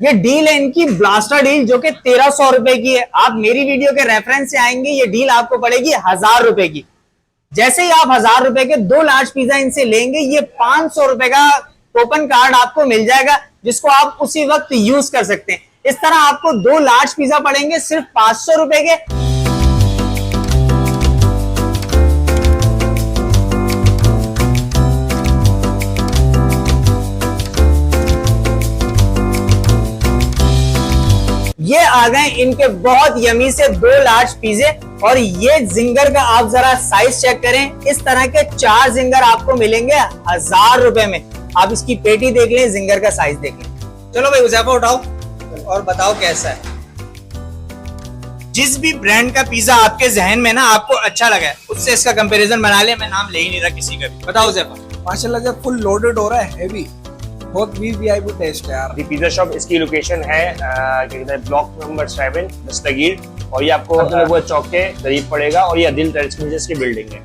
ये डील है इनकी ब्लास्टर डील, जो कि 1300 रुपए की है। आप मेरी वीडियो के रेफरेंस से आएंगे, ये डील आपको पड़ेगी 1000 रुपए की। जैसे ही आप 1000 रुपए के 2 लार्ज पिज्जा इनसे लेंगे, ये 500 रुपए का कूपन कार्ड आपको मिल जाएगा, जिसको आप उसी वक्त यूज कर सकते हैं। इस तरह आपको 2 लार्ज पिज्जा पड़ेंगे सिर्फ 500 रुपए के। ये आ गए इनके बहुत यमी से 2 लार्ज पिज़्ज़े, और ये जिंगर का आप जरा साइज चेक करें। इस तरह के 4 जिंगर आपको मिलेंगे 1000 रुपए में। आप इसकी पेटी देख लें, जिंगर का साइज देख लें। चलो भाई हुज़ैफा उठाओ और बताओ कैसा है। जिस भी ब्रांड का पिज्जा आपके जहन में ना आपको अच्छा लगा है, उससे इसका कंपैरिजन बना ले। मैं नाम ले ही नहीं रहा किसी का भी। बताओ हुज़ैफा। माशाल्लाह से फुल लोडेड हो रहा है, हैवी, बहुत वीवीआईपी टेस्ट है यार। पिज्जा शॉप, इसकी लोकेशन है क्या कहते हैं, ब्लॉक नंबर 7 दस्तगीर, और ये आपको चौक के करीब पड़ेगा, और ये दिल टेरेस की बिल्डिंग है।